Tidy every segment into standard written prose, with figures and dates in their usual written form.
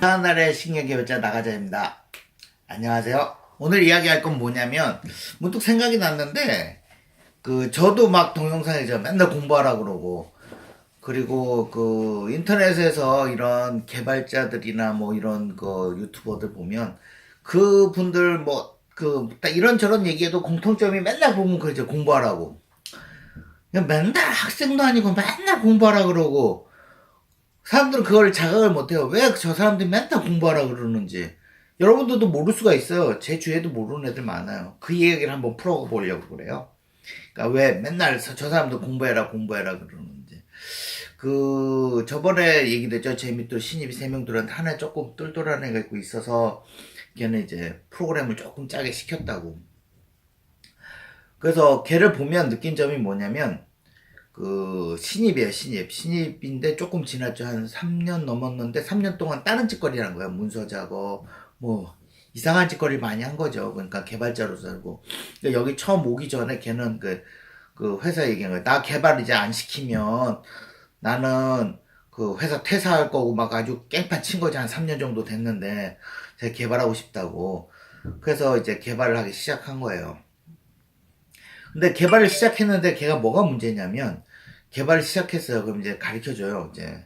하나의 식량개발자 나가자입니다. 안녕하세요. 오늘 이야기할 건 뭐냐면 문득 생각이 났는데 저도 막 동영상에서 맨날 공부하라 그러고 그리고 인터넷에서 이런 개발자들이나 뭐 이런 유튜버들 보면 그분들 이런저런 얘기해도 공통점이 맨날 보면 그러죠. 공부하라고. 그냥 맨날 학생도 아니고 맨날 공부하라 그러고 사람들은 그걸 자각을 못해요. 왜 저 사람들이 맨날 공부하라 그러는지. 여러분들도 모를 수가 있어요. 제 주위에도 모르는 애들 많아요. 그 얘기를 한번 풀어보려고 그래요. 그러니까 왜 맨날 저 사람도 공부해라 그러는지. 저번에 얘기됐죠. 제 밑으로 신입이 3명 들었는데 하나 조금 똘똘한 애가 있고 있어서 걔는 이제 프로그램을 조금 짜게 시켰다고. 그래서 걔를 보면 느낀 점이 뭐냐면 신입이에요, 신입인데 조금 지났죠. 한 3년 넘었는데 3년 동안 다른 짓거리라는 거예요. 문서 작업, 뭐, 이상한 짓거리 많이 한 거죠. 그러니까 개발자로 살고. 그러니까 여기 처음 오기 전에 걔는 회사 얘기한 거예요. 나 개발 이제 안 시키면 나는 회사 퇴사할 거고 막 아주 깽판 친 거지. 한 3년 정도 됐는데 제가 개발하고 싶다고. 그래서 이제 개발을 하기 시작한 거예요. 근데 개발을 시작했는데 걔가 뭐가 문제냐면 개발을 시작했어요. 그럼 이제 가르쳐줘요. 이제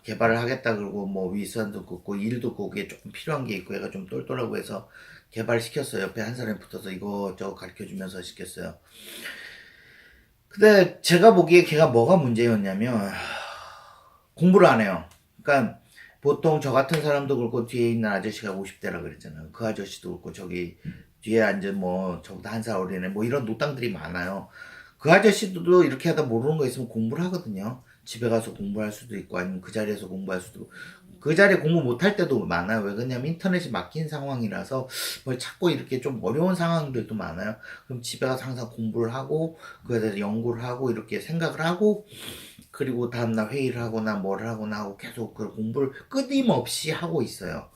개발을 하겠다 그러고 뭐 위선도 긋고 일도 거기에 조금 필요한 게 있고 얘가 좀 똘똘하고 해서 개발을 시켰어요. 옆에 한 사람이 붙어서 이거저거 가르쳐주면서 시켰어요. 근데 제가 보기에 걔가 뭐가 문제였냐면 공부를 안 해요. 그러니까 보통 저 같은 사람도 그렇고 뒤에 있는 아저씨가 50대라 그랬잖아요. 그 아저씨도 그렇고 저기 뒤에 앉은 뭐 저보다 한 살 어린애 뭐 이런 노땅들이 많아요. 그 아저씨도 이렇게 하다 모르는 거 있으면 공부를 하거든요. 집에 가서 공부할 수도 있고 아니면 그 자리에서 공부할 수도 있고 그 자리에 공부 못할 때도 많아요. 왜 그러냐면 인터넷이 막힌 상황이라서 뭘 찾고 이렇게 좀 어려운 상황들도 많아요. 그럼 집에 가서 항상 공부를 하고 그에 대해서 연구를 하고 이렇게 생각을 하고 그리고 다음날 회의를 하거나 뭘 하거나 하고 계속 그 공부를 끊임없이 하고 있어요.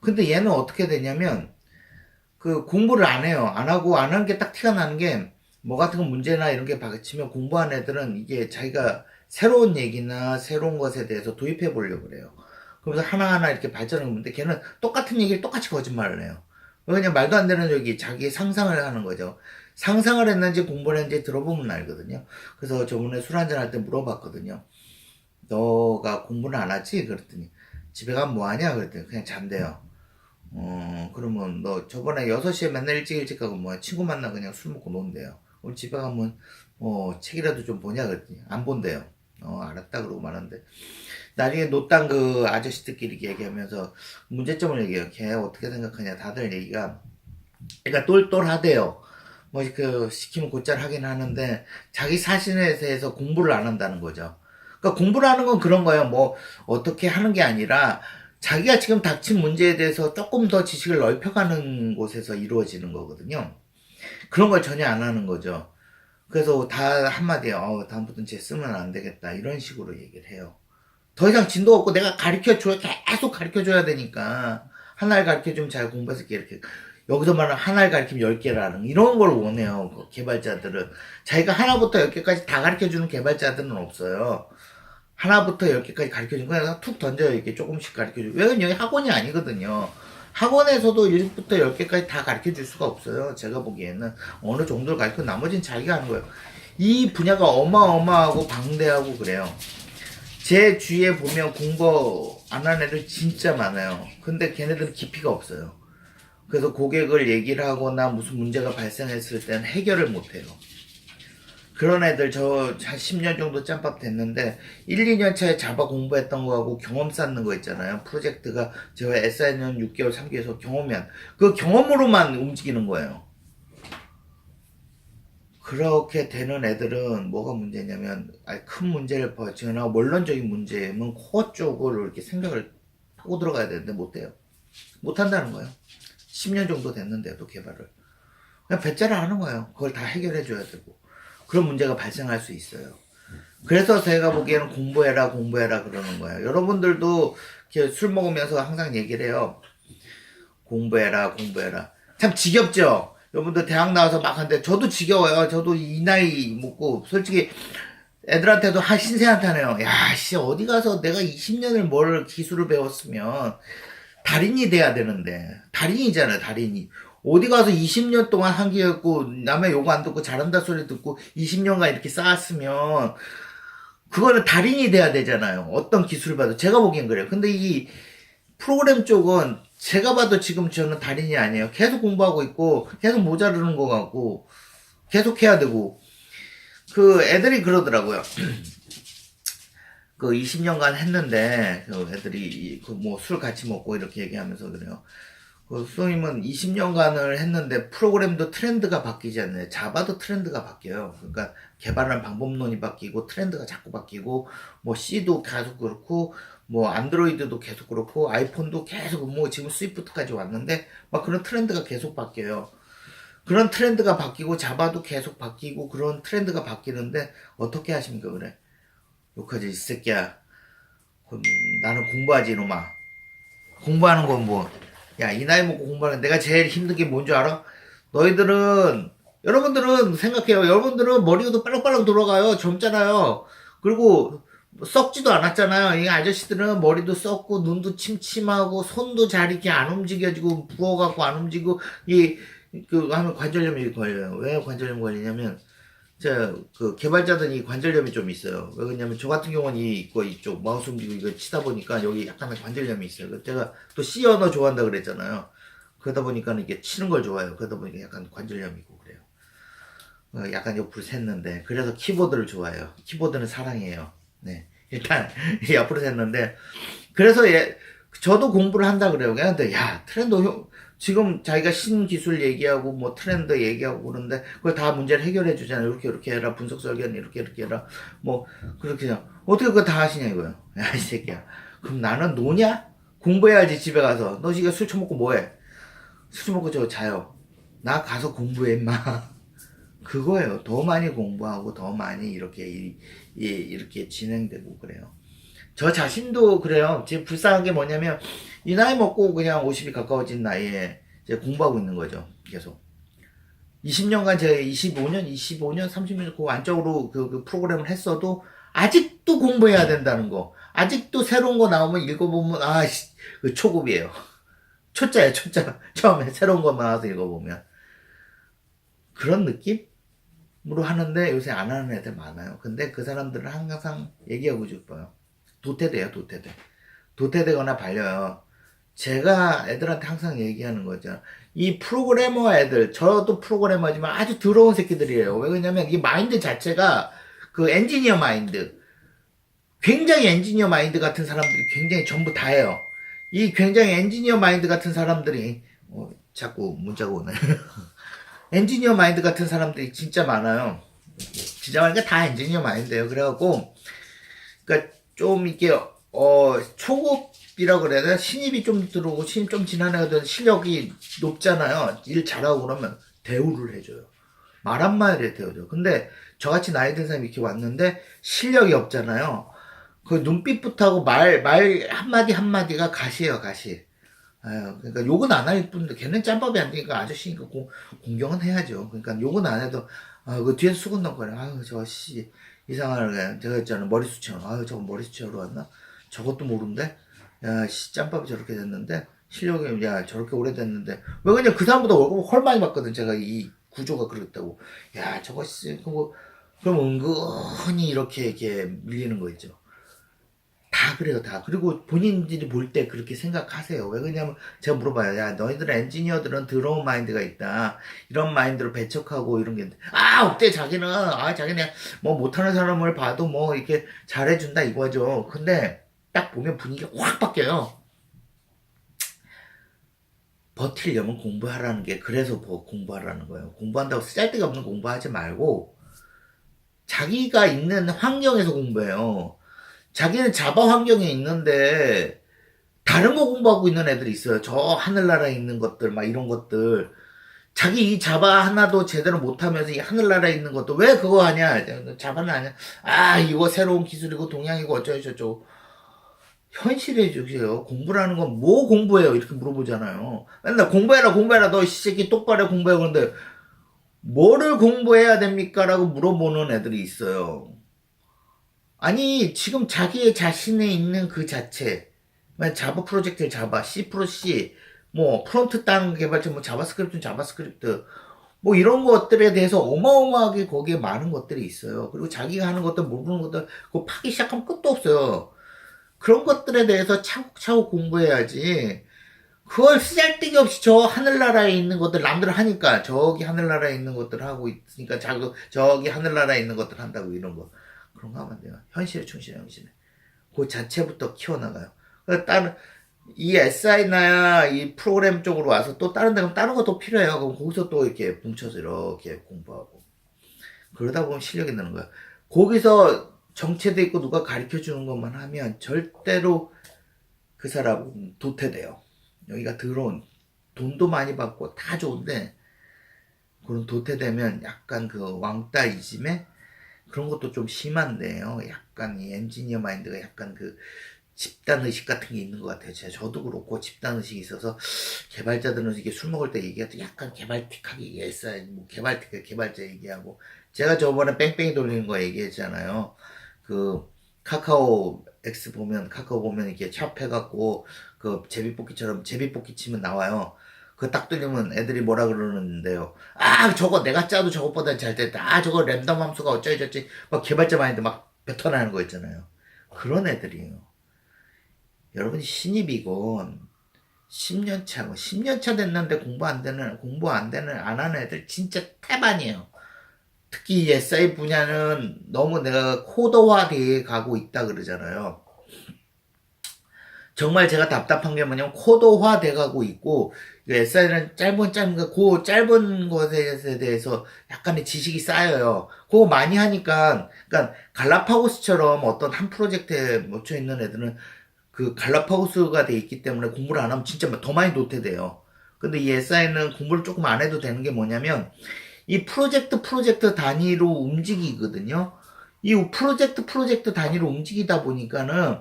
근데 얘는 어떻게 되냐면 공부를 안 해요. 안 하고 안 하는 게 딱 티가 나는 게 뭐 같은 거 문제나 이런 게 박치면 공부하는 애들은 이게 자기가 새로운 얘기나 새로운 것에 대해서 도입해 보려고 그래요. 그러면서 하나하나 이렇게 발전을 하는데 걔는 똑같은 얘기를 똑같이 거짓말을 해요. 그냥 말도 안 되는 얘기 자기 상상을 하는 거죠. 상상을 했는지 공부를 했는지 들어보면 알거든요. 그래서 저번에 술 한잔 할 때 물어봤거든요. 너가 공부는 안 하지? 그랬더니 집에 가면 뭐 하냐? 그랬더니 그냥 잔대요. 그러면 너 저번에 6시에 맨날 일찍 가고 뭐 친구 만나 그냥 술 먹고 논대요. 오늘 집에 가면 책이라도 좀 보냐 그랬더니 안 본대요. 알았다 그러고 말았는데 나중에 노땅 그 아저씨들끼리 얘기하면서 문제점을 얘기해요. 걔 어떻게 생각하냐 다들 얘기가 그러니까 똘똘하대요. 뭐 시키면 곧잘 하긴 하는데 자기 사실에 대해서 공부를 안 한다는 거죠. 그러니까 공부를 하는 건 그런 거예요. 뭐 어떻게 하는 게 아니라 자기가 지금 닥친 문제에 대해서 조금 더 지식을 넓혀가는 곳에서 이루어지는 거거든요. 그런 걸 전혀 안 하는 거죠. 그래서 다 한마디에 다음부터는 쟤 쓰면 안 되겠다 이런 식으로 얘기를 해요. 더 이상 진도 없고 내가 계속 가르쳐줘야 되니까 하나를 가르쳐주면 잘 공부해서 이렇게 여기서 말하는 하나를 가르치면 10개라는 이런 걸 원해요. 개발자들은 자기가 하나부터 10개까지 다 가르쳐주는 개발자들은 없어요. 하나부터 10개까지 가르쳐준 거야. 툭 던져요. 이렇게 조금씩 가르쳐줘. 왜냐면 여기 학원이 아니거든요. 학원에서도 1부터 10개까지 다 가르쳐 줄 수가 없어요. 제가 보기에는 어느 정도를 가르쳐 나머지는 자기가 하는 거예요. 이 분야가 어마어마하고 방대하고 그래요. 제 주위에 보면 공부 안 하는 애들 진짜 많아요. 근데 걔네들은 깊이가 없어요. 그래서 고객을 얘기를 하거나 무슨 문제가 발생했을 때는 해결을 못 해요. 그런 애들 저 한 10년 정도 짬밥 됐는데 1, 2년 차에 자바 공부했던 거하고 경험 쌓는 거 있잖아요. 프로젝트가 저 SI는 6개월, 3개월에서 경험면 그 경험으로만 움직이는 거예요. 그렇게 되는 애들은 뭐가 문제냐면 큰 문제를 벗어나 원론적인 문제면 코어 쪽으로 이렇게 생각을 하고 들어가야 되는데 못해요. 못한다는 거예요. 10년 정도 됐는데도 개발을 그냥 배째라 하는 거예요. 그걸 다 해결해 줘야 되고 그런 문제가 발생할 수 있어요. 그래서 제가 보기에는 공부해라 그러는 거예요. 여러분들도 이렇게 술 먹으면서 항상 얘기를 해요. 공부해라. 참 지겹죠? 여러분들 대학 나와서 막 하는데 저도 지겨워요. 저도 이 나이 먹고 솔직히 애들한테도 신세한테 하네요. 야, 씨, 어디 가서 내가 20년을 뭘 기술을 배웠으면 달인이 돼야 되는데. 달인이잖아요, 달인이. 어디 가서 20년 동안 한기였고, 남의 욕 안 듣고 잘한다 소리 듣고 20년간 이렇게 쌓았으면, 그거는 달인이 돼야 되잖아요. 어떤 기술을 봐도. 제가 보기엔 그래요. 근데 이 프로그램 쪽은 제가 봐도 지금 저는 달인이 아니에요. 계속 공부하고 있고, 계속 모자르는 것 같고, 계속 해야 되고, 그 애들이 그러더라고요. 그 20년간 했는데, 그 애들이 그 뭐 술 같이 먹고 이렇게 얘기하면서 그래요. 그 수성님은 20년간을 했는데 프로그램도 트렌드가 바뀌지 않나요? 자바도 트렌드가 바뀌어요. 그러니까 개발하는 방법론이 바뀌고 트렌드가 자꾸 바뀌고 뭐 C도 계속 그렇고 뭐 안드로이드도 계속 그렇고 아이폰도 계속 뭐 지금 스위프트까지 왔는데 막 그런 트렌드가 계속 바뀌어요. 그런 트렌드가 바뀌고 자바도 계속 바뀌고 그런 트렌드가 바뀌는데 어떻게 하십니까 그래? 욕하지 이 새끼야. 나는 공부하지 이놈아. 공부하는 건 뭐, 야, 이 나이 먹고 공부하는, 내가 제일 힘든 게 뭔 줄 알아? 너희들은, 여러분들은 생각해요. 여러분들은 머리도 빨랑빨랑 돌아가요. 젊잖아요. 그리고 썩지도 않았잖아요. 이 아저씨들은 머리도 썩고, 눈도 침침하고, 손도 잘 이렇게 안 움직여지고, 부어갖고 안 움직이고, 하면 관절염이 걸려요. 왜 관절염 걸리냐면, 그 개발자들이 관절염이 좀 있어요. 왜 그러냐면 저 같은 경우는 이쪽 마우스 움직이고 이거 치다 보니까 여기 약간의 관절염이 있어요. 제가 또 C 언어 좋아한다 그랬잖아요. 그러다 보니까 이게 치는 걸 좋아해요. 그러다 보니까 약간 관절염이고 그래요. 약간 옆으로 샜는데 그래서 키보드를 좋아해요. 키보드는 사랑해요. 네. 일단 옆으로 샜는데 그래서 저도 공부를 한다 그래요. 근데 야 트렌드 지금 자기가 신기술 얘기하고 뭐 트렌드 얘기하고 그러는데 그걸 다 문제를 해결해 주잖아요. 이렇게 해라. 분석 설계는 이렇게 해라. 뭐 그렇게 어떻게 그거 다 하시냐 이거예요. 야 이 새끼야. 그럼 나는 노냐? 공부해야지 집에 가서. 너 지금 술 처먹고 뭐해? 술 처먹고 저 자요. 나 가서 공부해 임마. 그거예요. 더 많이 공부하고 더 많이 이렇게 진행되고 그래요. 저 자신도 그래요. 지금 불쌍한 게 뭐냐면 이 나이 먹고 그냥 50이 가까워진 나이에 이제 공부하고 있는 거죠. 계속. 20년간 제가 25년, 30년 그 안쪽으로 그 프로그램을 했어도 아직도 공부해야 된다는 거. 아직도 새로운 거 나오면 읽어보면 그 초급이에요. 초짜예요, 초짜. 처음에 새로운 거 나와서 읽어보면. 그런 느낌으로 하는데 요새 안 하는 애들 많아요. 근데 그 사람들은 항상 얘기하고 싶어요. 도태돼요, 도태돼. 도태되거나 발려요. 제가 애들한테 항상 얘기하는 거죠. 이 프로그래머 애들, 저도 프로그래머지만 아주 더러운 새끼들이에요. 왜 그러냐면 이 마인드 자체가 그 엔지니어 마인드. 굉장히 엔지니어 마인드 같은 사람들이 굉장히 전부 다예요. 이 굉장히 엔지니어 마인드 같은 사람들이, 자꾸 문자가 오네. 엔지니어 마인드 같은 사람들이 진짜 많아요. 진짜 많으니까 다 엔지니어 마인드예요. 그래갖고, 그니까 좀 이게 초급이라고 그래야 되나? 신입이 좀 들어오고 신입 좀 지난 애들 실력이 높잖아요. 일 잘하고 그러면 대우를 해줘요. 말 한마디에 대우죠. 근데 저같이 나이 든 사람이 이렇게 왔는데 실력이 없잖아요. 그 눈빛부터 하고 말 한마디 한마디가 가시예요, 가시. 아유, 그러니까 욕은 안 할 뿐인데 걔는 짬밥이 안 되니까 아저씨니까 공경은 해야죠. 그러니까 욕은 안 해도 그 뒤에서 수근덕거려. 아유 저씨 이상하게 제가 했잖아 머리 수치하러. 아유 저거 머리 수치하러 왔나? 저것도 모른데? 야 씨 짬밥이 저렇게 됐는데 실력이 야 저렇게 오래됐는데 왜 그냥 그 사람보다 월급 헐 많이 받거든. 제가 이 구조가 그렇다고. 야 저거 씨 그럼 은근히 이렇게 밀리는 거 있죠. 다 그래요, 다. 그리고 본인들이 볼 때 그렇게 생각하세요. 왜 그러냐면, 제가 물어봐요. 야, 너희들 엔지니어들은 더러운 마인드가 있다. 이런 마인드로 배척하고 이런 게. 어때, 자기는. 자기는 뭐 못하는 사람을 봐도 뭐 이렇게 잘해준다 이거죠. 근데 딱 보면 분위기가 확 바뀌어요. 버틸려면 공부하라는 게, 그래서 공부하라는 거예요. 공부한다고 쓰잘데가 없는 공부하지 말고, 자기가 있는 환경에서 공부해요. 자기는 자바 환경에 있는데 다른 거 공부하고 있는 애들이 있어요. 저 하늘나라에 있는 것들 막 이런 것들 자기 이 자바 하나도 제대로 못하면서 이 하늘나라에 있는 것도 왜 그거 하냐. 자바는 아니야. 이거 새로운 기술이고 동양이고 어쩌고저쩌고. 현실에 주세요. 공부라는 건 뭐 공부해요 이렇게 물어보잖아요. 맨날 공부해라 너 이 새끼 똑바로 공부해. 그런데 뭐를 공부해야 됩니까 라고 물어보는 애들이 있어요. 아니, 지금 자기의 자신에 있는 그 자체, 자바 프로젝트를 자바, C 프로 C, 뭐, 프론트 다른 개발자, 뭐, 자바스크립트는 자바스크립트, 뭐, 이런 것들에 대해서 어마어마하게 거기에 많은 것들이 있어요. 그리고 자기가 하는 것들, 모르는 것들, 그거 파기 시작하면 끝도 없어요. 그런 것들에 대해서 차곡차곡 공부해야지. 그걸 쓰잘데기 없이 저 하늘나라에 있는 것들 남들 하니까 저기 하늘나라에 있는 것들 하고 있으니까 저기 하늘나라에 있는 것들 한다고 이런 거 그런 거 하면 안 돼요. 현실에 충실해 현실에. 그 자체부터 키워나가요. 그러니까 다른 이 SI나 이 프로그램 쪽으로 와서 또 다른 데 가면 다른 것도 필요해요. 그럼 거기서 또 이렇게 뭉쳐서 이렇게 공부하고 그러다 보면 실력이 느는 거야. 거기서 정체돼 있고 누가 가르쳐 주는 것만 하면 절대로 그 사람은 도태돼요. 여기가 더러운 돈도 많이 받고 다 좋은데 그런 도태되면 약간 그 왕따 이즘에 그런 것도 좀 심한데요. 약간 이 엔지니어 마인드가 약간 그 집단 의식 같은 게 있는 것 같아요. 저도 그렇고 집단 의식이 있어서 개발자들은 이게 술 먹을 때 얘기할 때 약간 개발틱하게 얘기했어요. 뭐 개발자 얘기하고 제가 저번에 뺑뺑이 돌리는 거 얘기했잖아요. 그 카카오 보면 이렇게 샵 해갖고 그 제비뽑기처럼 제비뽑기 치면 나와요. 그 딱 뚫리면 애들이 뭐라 그러는데요. 아 저거 내가 짜도 저것보다 잘 됐다. 아 저거 랜덤 함수가 어쩌지 막 개발자 마인드 막 뱉어나는 거 있잖아요. 그런 애들이에요. 여러분이 신입이건 10년 차고 10년 차 됐는데 공부 안 하는 애들 진짜 태반이에요. 특히 이 SI 분야는 너무 내가 코더화돼 가고 있다 그러잖아요. 정말 제가 답답한 게 뭐냐면 코드화 돼가고 있고 SI는 그 짧은 것에 대해서 약간의 지식이 쌓여요. 그거 많이 하니까 그러니까 갈라파고스처럼 어떤 한 프로젝트에 묻혀 있는 애들은 그 갈라파고스가 돼 있기 때문에 공부를 안 하면 진짜 더 많이 도태돼요. 근데 이 SI는 공부를 조금 안 해도 되는 게 뭐냐면 이 프로젝트 단위로 움직이거든요. 이 프로젝트 단위로 움직이다 보니까는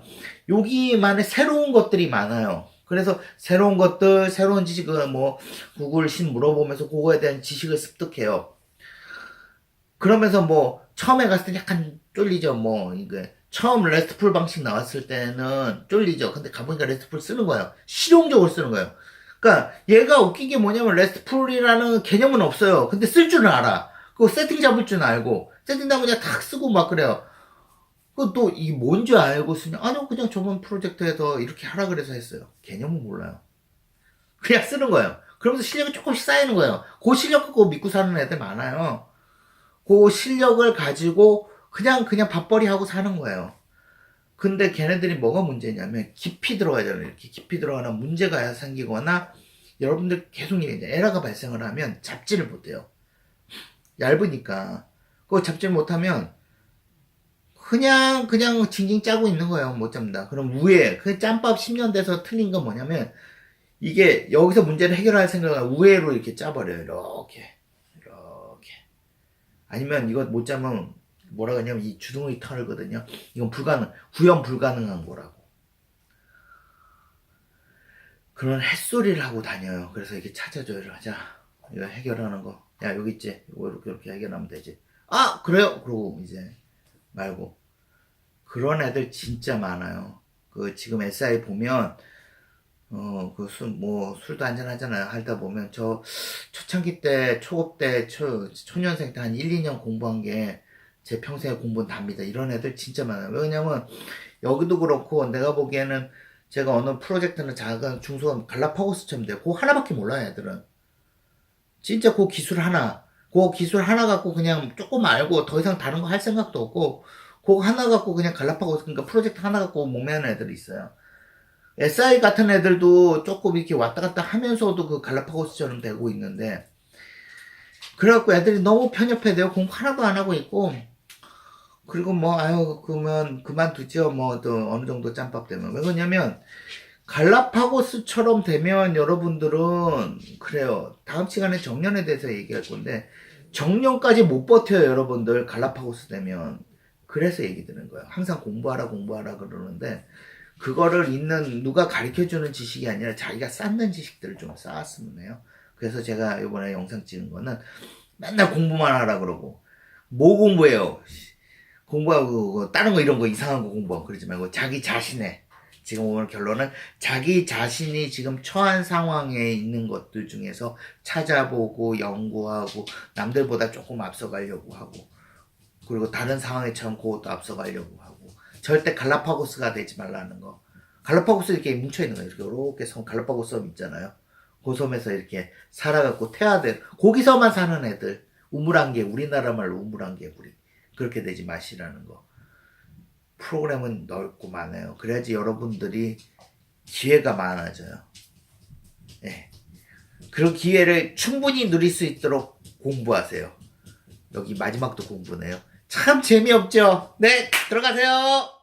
여기만의 새로운 것들이 많아요. 그래서 새로운 것들, 새로운 지식을 뭐 구글 신 물어보면서 그거에 대한 지식을 습득해요. 그러면서 뭐 처음에 갔을 때 약간 쫄리죠. 뭐 이게 처음 레스트풀 방식 나왔을 때는 쫄리죠. 근데 가보니까 레스트풀 쓰는 거예요. 실용적으로 쓰는 거예요. 그러니까 얘가 웃긴 게 뭐냐면 레스트풀이라는 개념은 없어요. 근데 쓸 줄은 알아. 그거 세팅 잡을 줄은 알고 세팅 잡으면 그냥 탁 쓰고 막 그래요. 그또 이게 뭔지 알고 쓰냐? 아니요, 그냥 저번 프로젝트에서 이렇게 하라 그래서 했어요. 개념은 몰라요. 그냥 쓰는 거예요. 그러면서 실력이 조금씩 쌓이는 거예요. 그 실력 갖고 믿고 사는 애들 많아요. 그 실력을 가지고 그냥 밥벌이 하고 사는 거예요. 근데 걔네들이 뭐가 문제냐면 깊이 들어가잖아요. 이렇게 깊이 들어가면 문제가 생기거나 여러분들 계속 이제 에러가 발생을 하면 잡지를 못해요. 얇으니까. 그거 잡지를 못하면 그냥 징징 짜고 있는 거예요. 못 잡는다. 그럼 우회. 그 짬밥 10년 돼서 틀린 건 뭐냐면 이게 여기서 문제를 해결할 생각을 우회로 이렇게 짜버려요. 이렇게. 아니면 이거 못 짜면 뭐라 그러냐면 이 주둥이 털거든요. 이건 구현 불가능한 거라고. 그런 햇소리를 하고 다녀요. 그래서 이렇게 찾아줘요. 자, 이거 해결하는 거. 야, 여기 있지. 이거 이렇게 해결하면 되지. 아, 그래요? 그러고 이제 말고. 그런 애들 진짜 많아요. 그 지금 SI 보면 술도 한잔 하잖아요. 하다 보면 초창기 때, 초급 때, 초년생 때 한 1, 2년 공부한 게 제 평생에 공부는 답니다. 이런 애들 진짜 많아요. 왜냐면 여기도 그렇고 내가 보기에는 제가 어느 프로젝트는 작은 중소한 갈라파고스처럼 돼요. 그거 하나밖에 몰라요, 애들은. 진짜 그 기술 하나 갖고 그냥 조금 알고 더 이상 다른 거 할 생각도 없고, 그거 하나 갖고 그냥 갈라파고스, 그러니까 프로젝트 하나 갖고 목매는 애들이 있어요. SI 같은 애들도 조금 이렇게 왔다 갔다 하면서도 그 갈라파고스처럼 되고 있는데, 그래갖고 애들이 너무 편협해돼요. 공부 하나도 안 하고 있고, 그리고 뭐, 아유, 그러면 그만두죠. 뭐, 또 어느 정도 짬밥 되면. 왜 그러냐면, 갈라파고스처럼 되면 여러분들은, 그래요. 다음 시간에 정년에 대해서 얘기할 건데, 정년까지 못 버텨요, 여러분들. 갈라파고스 되면. 그래서 얘기 드는 거예요. 항상 공부하라 그러는데, 그거를 누가 가르쳐 주는 지식이 아니라 자기가 쌓는 지식들을 좀 쌓았으면 해요. 그래서 제가 이번에 영상 찍은 거는 맨날 공부만 하라 그러고, 뭐 공부해요? 공부하고 다른 거 이런 거 이상한 거 공부하고 그러지 말고 자기 자신의 지금 오늘 결론은 자기 자신이 지금 처한 상황에 있는 것들 중에서 찾아보고 연구하고 남들보다 조금 앞서가려고 하고 그리고 다른 상황에처럼 그것도 앞서가려고 하고 절대 갈라파고스가 되지 말라는 거. 갈라파고스 이렇게 뭉쳐있는 거예요. 이렇게 섬 갈라파고스 섬 있잖아요. 그 섬에서 이렇게 살아갖고 태아들 거기서만 사는 애들 우물안 개구리 우리나라 말로 우물안 개구리 그렇게 되지 마시라는 거. 프로그램은 넓고 많아요. 그래야지 여러분들이 기회가 많아져요. 예. 그런 기회를 충분히 누릴 수 있도록 공부하세요. 여기 마지막도 공부네요. 참 재미없죠? 네, 들어가세요.